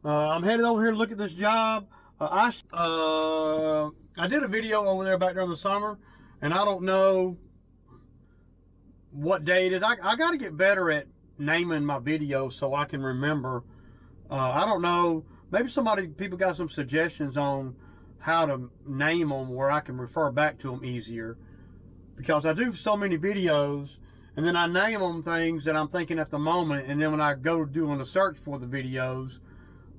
I'm headed over here to look at this job. I did a video over there back during the summer, and I don't know what day it is. I got to get better at naming my videos so I can remember. I don't know. Maybe people got some suggestions on how to name them where I can refer back to them easier. Because I do so many videos, and then I name them things that I'm thinking at the moment, and then when I go doing a search for the videos,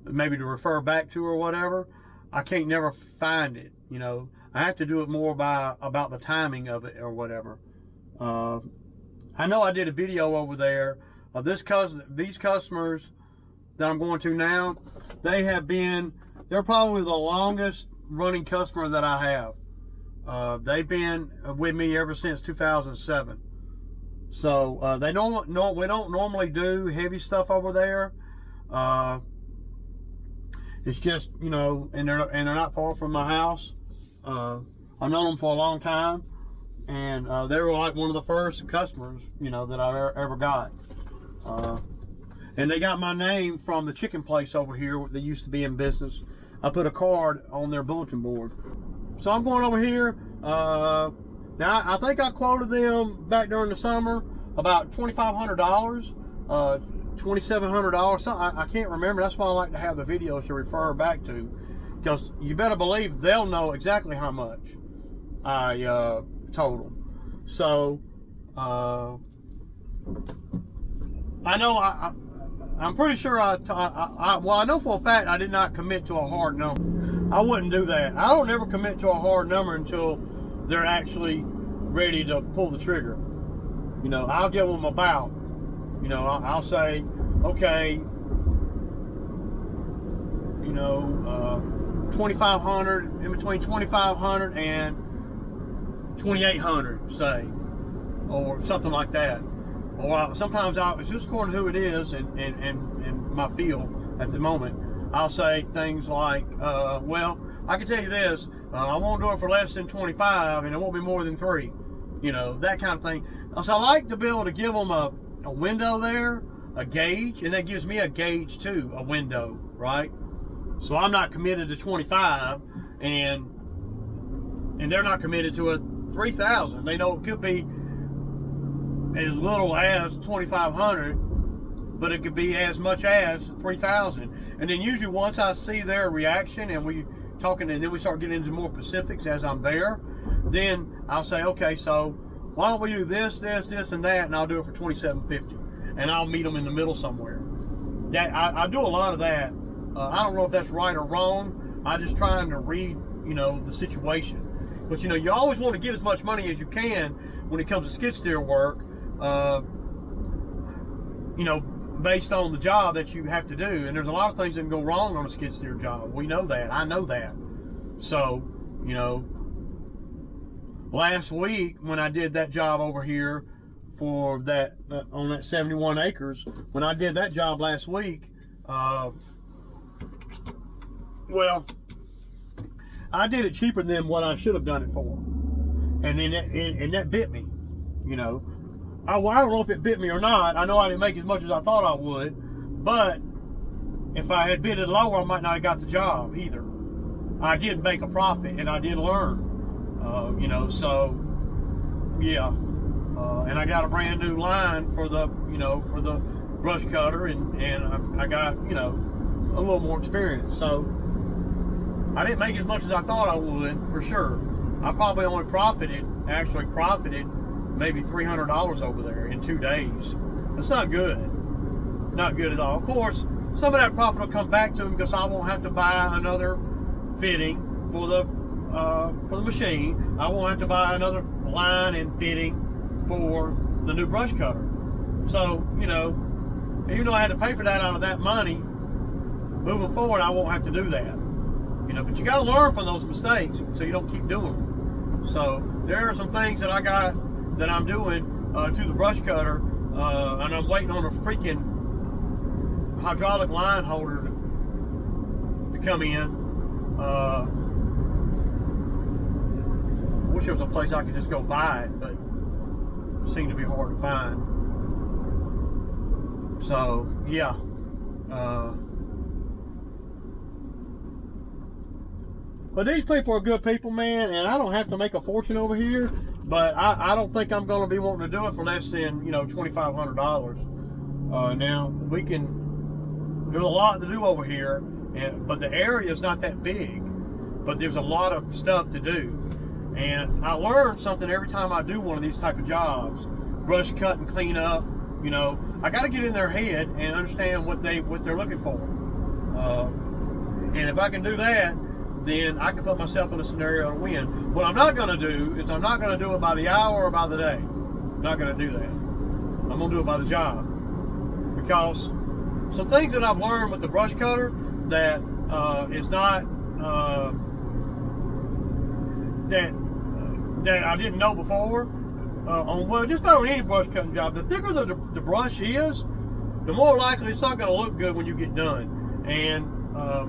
maybe to refer back to or whatever, I can't never find it. You know, I have to do it more about the timing of it or whatever. I know I did a video over there of these customers that I'm going to now. They're probably the longest running customer that I have. They've been with me ever since 2007. So we don't normally do heavy stuff over there. It's just, you know, and they're not far from my house. I've known them for a long time, and they were like one of the first customers, you know, that I ever got. And they got my name from the chicken place over here that used to be in business. I put a card on their bulletin board. So I'm going over here. Now I think I quoted them back during the summer about $2,500. $2,700. I can't remember. That's why I like to have the videos to refer back to, because you better believe they'll know exactly how much I told them. So I know I'm pretty sure well, I know for a fact I did not commit to a hard number. I wouldn't do that. I don't ever commit to a hard number until they're actually ready to pull the trigger. You know, I'll give them about. You know, I'll say, okay, you know, 2,500, in between 2,500 and 2,800, say, or something like that. Or sometimes it's just according to who it is and my feel at the moment. I'll say things like, well, I can tell you this, I won't do it for less than 25, and it won't be more than 3. You know, that kind of thing. So I like to be able to give them a window there, a gauge, and that gives me a gauge too, a window, right? So I'm not committed to 25, and they're not committed to a 3,000. They know it could be as little as 2,500, but it could be as much as 3,000. And then usually once I see their reaction and we talking, and then we start getting into more specifics as I'm there, then I'll say, okay, so why don't we do this, this, this, and that, and I'll do it for $2,750, and I'll meet them in the middle somewhere. That I do a lot of that. I don't know if that's right or wrong. I'm just trying to read, you know, the situation. But you know, you always want to get as much money as you can when it comes to skid steer work. You know, based on the job that you have to do, and there's a lot of things that can go wrong on a skid steer job. We know that. I know that. So, you know, last week when I did that job over here for that on that 71 acres, when I did that job last week, well, I did it cheaper than what I should have done it for, and then that bit me. You know, I don't know if it bit me or not. I know I didn't make as much as I thought I would, but if I had bid it lower, I might not have got the job either. I did make a profit, and I did learn. You know, so yeah, and I got a brand new line for the, you know, for the brush cutter, and I got, you know, a little more experience. So I didn't make as much as I thought I would, for sure. I probably only profited maybe $300 over there in 2 days. That's not good. Not good at all. Of course, some of that profit will come back to them because I won't have to buy another fitting for the machine. I won't have to buy another line and fitting for the new brush cutter. So, you know, even though I had to pay for that out of that money, moving forward, I won't have to do that. You know, but you got to learn from those mistakes so you don't keep doing them. So there are some things that I'm doing to the brush cutter, and I'm waiting on a freaking hydraulic line holder to come in. Wish there was a place I could just go buy it, but it seemed to be hard to find. So yeah, But these people are good people, man, and I don't have to make a fortune over here, but I don't think I'm going to be wanting to do it for less than, you know, $2,500. Now, we can, there's a lot to do over here, but the area is not that big, but there's a lot of stuff to do. And I learn something every time I do one of these type of jobs. Brush cut and clean up, you know, I got to get in their head and understand what they're looking for. And if I can do that, then I can put myself in a scenario to win. What I'm not going to do is I'm not going to do it by the hour or by the day. I'm not going to do that. I'm going to do it by the job. Because some things that I've learned with the brush cutter that is not, that I didn't know before, well, just about on any brush cutting job, the thicker the brush is, the more likely it's not going to look good when you get done. And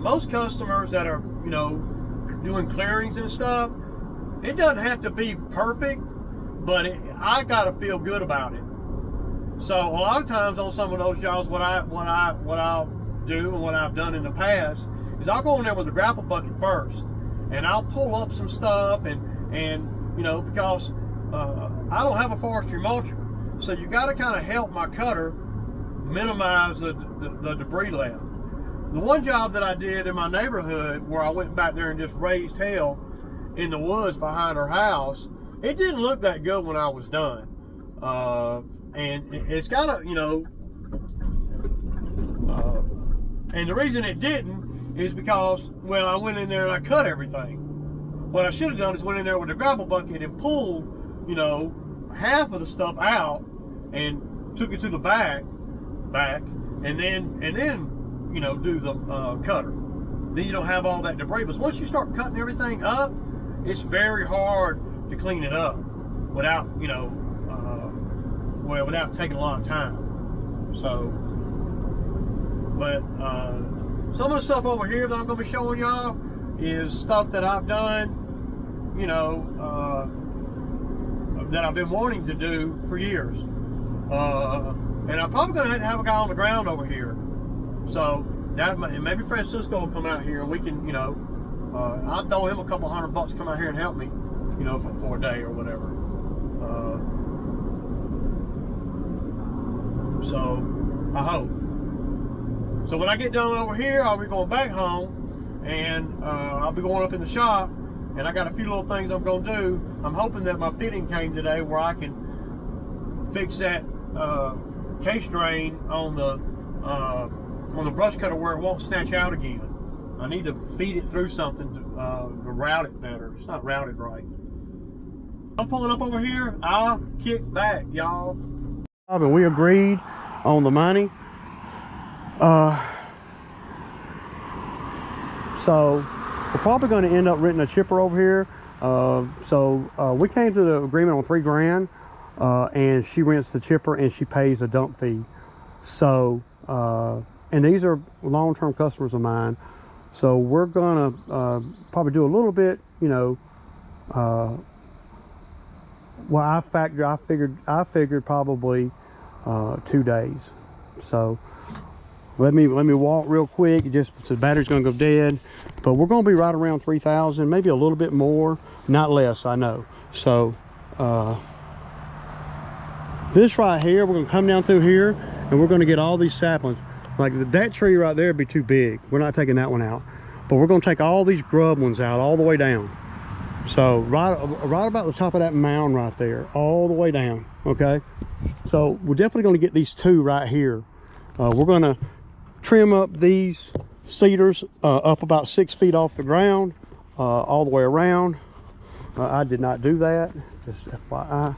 most customers that are, you know, doing clearings and stuff, it doesn't have to be perfect, but I got to feel good about it. So a lot of times on some of those jobs, what I'll do and what I've done in the past is I'll go in there with a grapple bucket first, and I'll pull up some stuff, and you know, because I don't have a forestry mulcher, so you got to kind of help my cutter minimize the debris left. The one job that I did in my neighborhood where I went back there and just raised hell in the woods behind her house, it didn't look that good when I was done. And it's got to, you know, and the reason it didn't is because, well, I went in there and I cut everything. What I should have done is went in there with a grapple bucket and pulled, you know, half of the stuff out and took it to the back, and then you know, do the cutter. Then you don't have all that debris. But once you start cutting everything up, it's very hard to clean it up without, you know, well, without taking a lot of time. So, but some of the stuff over here that I'm going to be showing y'all is stuff that I've done, you know, that I've been wanting to do for years. And I'm probably going to have a guy on the ground over here. So that maybe Francisco will come out here and we can, you know, I'll throw him a couple $100 to come out here and help me, you know, for a day or whatever. So I hope. So when I get done over here, I'll be going back home, and I'll be going up in the shop, and I got a few little things I'm going to do. I'm hoping that my fitting came today where I can fix that case drain on the brush cutter where it won't snatch out again. I need to feed it through something to route it better. It's not routed right. I'm pulling up over here. I'll kick back, y'all. And we agreed on the money. So we're probably going to end up renting a chipper over here. We came to the agreement on $3 grand, and she rents the chipper and she pays a dump fee. So, and these are long-term customers of mine. So we're gonna probably do a little bit, you know. Well, I figured probably 2 days. So let me walk real quick. Just so the battery's gonna go dead, but we're gonna be right around 3,000, maybe a little bit more, not less. I know. So this right here, we're gonna come down through here, and we're gonna get all these saplings. Like that tree right there would be too big. We're not taking that one out, but we're gonna take all these grub ones out all the way down. So right about the top of that mound right there, all the way down. Okay, so we're definitely going to get these two right here. We're going to trim up these cedars up about 6 feet off the ground, all the way around. I did not do that, just FYI.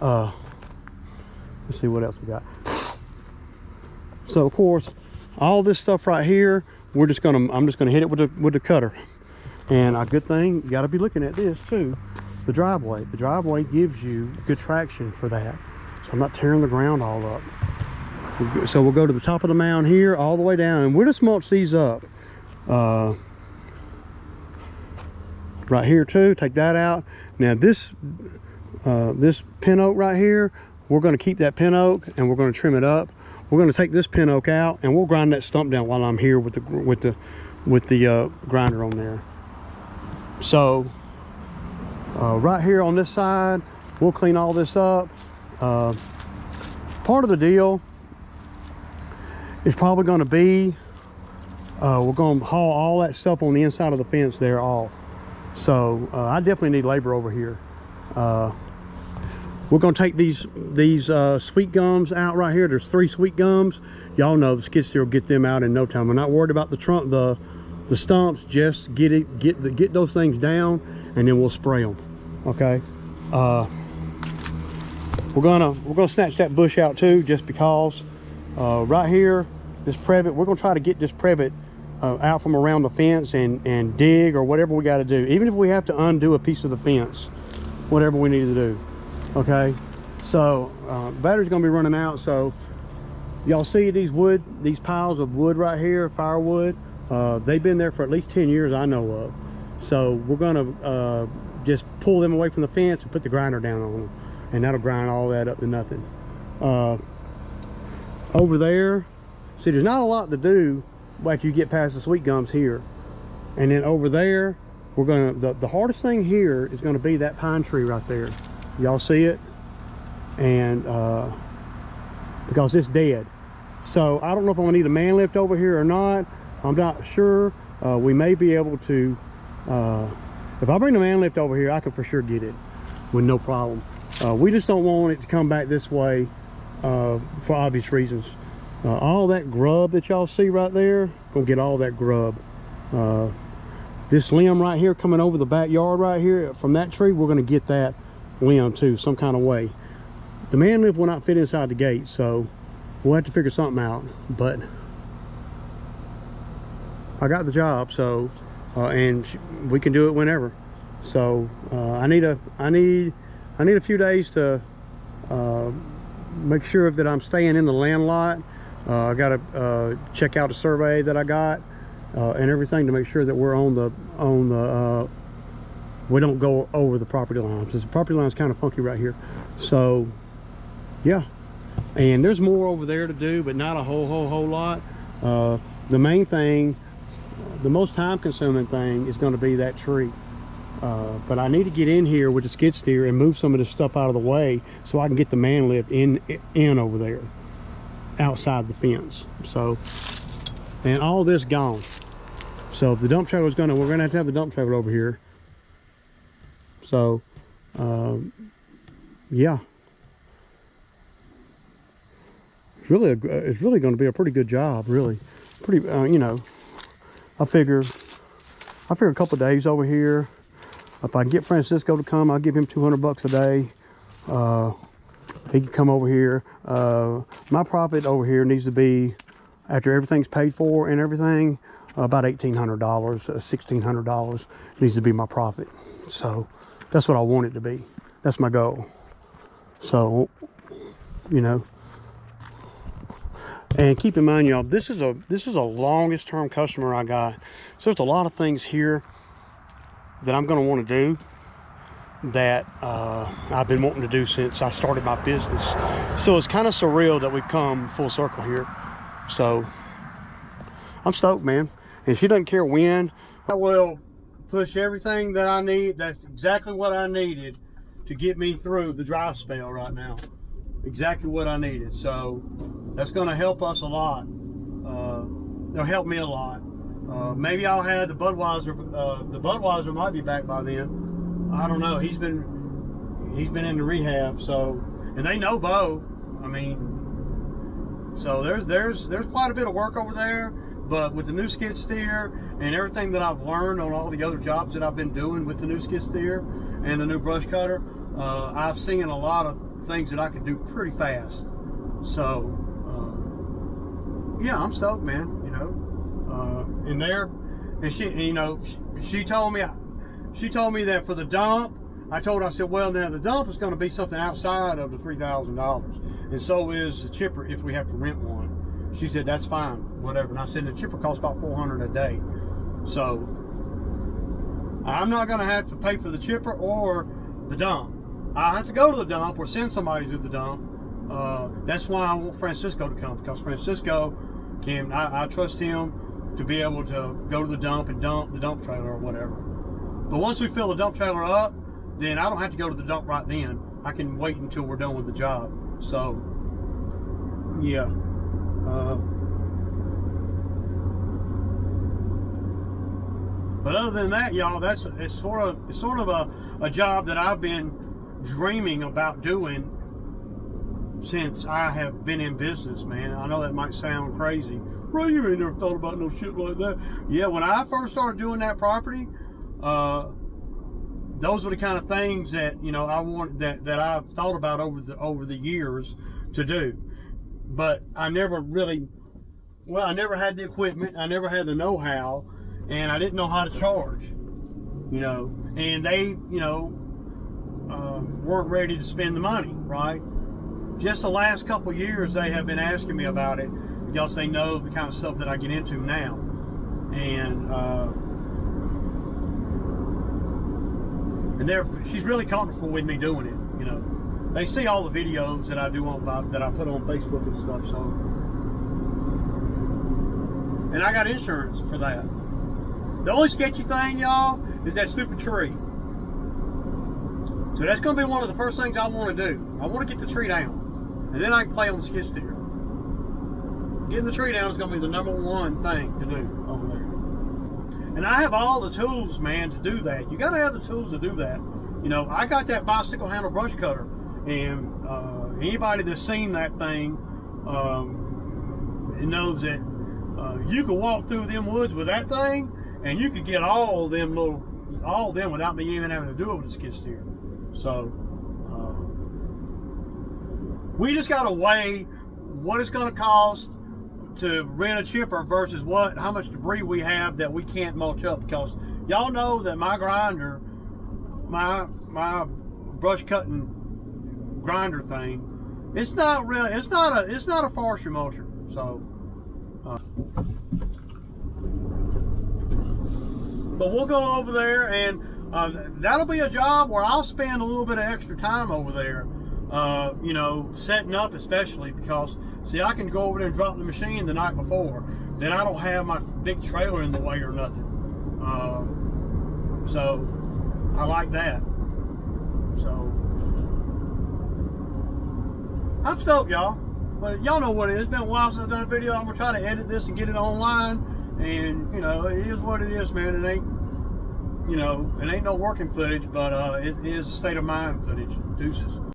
Let's see what else we got. So of course, all this stuff right here, I'm just gonna hit it with the cutter. And a good thing, you got to be looking at this too, the driveway. The driveway gives you good traction for that, so I'm not tearing the ground all up. So we'll go to the top of the mound here, all the way down, and we'll just mulch these up. Right here too, take that out. Now this pin oak right here, we're going to keep that pin oak and we're going to trim it up. We're going to take this pin oak out and we'll grind that stump down while I'm here with the grinder on there. So right here on this side, we'll clean all this up. Part of the deal is probably going to be we're going to haul all that stuff on the inside of the fence there off. So I definitely need labor over here. We're going to take these sweet gums out right here. There's 3 sweet gums. Y'all know the skid steer will get them out in no time. We're not worried about the stumps. Just get those things down, and then we'll spray them. Okay. We're gonna snatch that bush out too, just because. Right here, this privet. We're gonna try to get this privet out from around the fence and dig or whatever we got to do. Even if we have to undo a piece of the fence, whatever we need to do. Okay. So battery's gonna be running out. So y'all see these piles of wood right here, firewood. They've been there for at least 10 years I know of. So we're gonna just pull them away from the fence and put the grinder down on them, and that'll grind all that up to nothing. Over there, see, there's not a lot to do after you get past the sweet gums here. And then over there, we're gonna, the hardest thing here is gonna be that pine tree right there. Y'all see it? And because it's dead. So I don't know if I'm gonna need a man lift over here or not. I'm not sure. We may be able to, if I bring the man lift over here, I can for sure get it with no problem. We just don't want it to come back this way for obvious reasons. All that grub that y'all see right there, gonna get all that grub. This limb right here coming over the backyard right here from that tree, we're gonna get that limb too, some kind of way. The man lift will not fit inside the gate, so we'll have to figure something out. But I got the job, so and we can do it whenever. So I need a few days to make sure that I'm staying in the land lot. I got to check out a survey that I got and everything to make sure that we're on the we don't go over the property line, because the property line is kind of funky right here. So yeah, and there's more over there to do, but not a whole lot. The main thing, the most time consuming thing, is going to be that tree. But I need to get in here with the skid steer and move some of this stuff out of the way so I can get the man lift in over there outside the fence. So, and all this gone. So if the dump trailer is we're gonna have to have the dump trailer over here. So yeah, it's really going to be a pretty good job. Really, pretty you know, I figure a couple of days over here. If I can get Francisco to come, I'll give him $200 a day. He can come over here. My profit over here needs to be, after everything's paid for and everything, about $1,800, $1,600 needs to be my profit. So that's what I want it to be. That's my goal. So, you know, and keep in mind, y'all, this is a longest term customer I got. So there's a lot of things here that I'm going to want to do that I've been wanting to do since I started my business. So it's kind of surreal that we've come full circle here. So I'm stoked, man. And she doesn't care when. I will push everything that I need. That's exactly what I needed to get me through the dry spell right now. Exactly what I needed. So that's going to help us a lot. It'll help me a lot. Maybe I'll have the Budweiser. The Budweiser might be back by then. I don't know. He's been in the rehab. So, and they know Bo. I mean, so there's quite a bit of work over there. But with the new skid steer and everything that I've learned on all the other jobs that I've been doing with the new skid steer and the new brush cutter, I've seen a lot of things that I can do pretty fast. So yeah, I'm stoked, man. You know, in there, and she told me that for the dump, I said, well, now the dump is going to be something outside of the $3,000, and so is the chipper if we have to rent one. She said that's fine, whatever. And I said the chipper costs about $400 a day, so I'm not going to have to pay for the chipper or the dump. I have to go to the dump or send somebody to the dump. That's why I want Francisco to come, because Francisco I trust him to be able to go to the dump and dump the dump trailer or whatever. But once we fill the dump trailer up, then I don't have to go to the dump right then. I can wait until we're done with the job. So, yeah. But other than that, y'all, it's sort of a job that I've been dreaming about doing since I have been in business, man. I know that might sound crazy. Bro, you ain't never thought about no shit like that. Yeah, when I first started doing that property, those were the kind of things that, you know, I wanted, that I've thought about over the years to do. But I never really, I never had the equipment, I never had the know-how, and I didn't know how to charge, you know. And they, you know, weren't ready to spend the money, right? Just the last couple of years, they have been asking me about it because they know the kind of stuff that I get into now. And she's really comfortable with me doing it, you know. They see all the videos that I do that I put on Facebook and stuff, so. And I got insurance for that. The only sketchy thing, y'all, is that stupid tree. So that's going to be one of the first things I want to do. I want to get the tree down. And then I can play on the skid steer. Getting the tree down is going to be the #1 thing to do over there. And I have all the tools, man, to do that. You got to have the tools to do that. You know, I got that bicycle handle brush cutter. And anybody that's seen that thing knows that you could walk through them woods with that thing, and you could get all of them without me even having to do it with a skid steer. So we just got to weigh what it's going to cost to rent a chipper versus how much debris we have that we can't mulch up. Because y'all know that my grinder, my brush cutting grinder thing, it's not a forestry mulcher. So but we'll go over there, and that'll be a job where I'll spend a little bit of extra time over there, you know, setting up, especially because, see, I can go over there and drop the machine the night before. Then I don't have my big trailer in the way or nothing. So I like that. So I'm stoked, y'all. But y'all know what it is. It's been a while since I've done a video. I'm gonna try to edit this and get it online. And you know, it is what it is, man. It ain't, you know, it ain't no working footage, but it is state of mind footage. Deuces.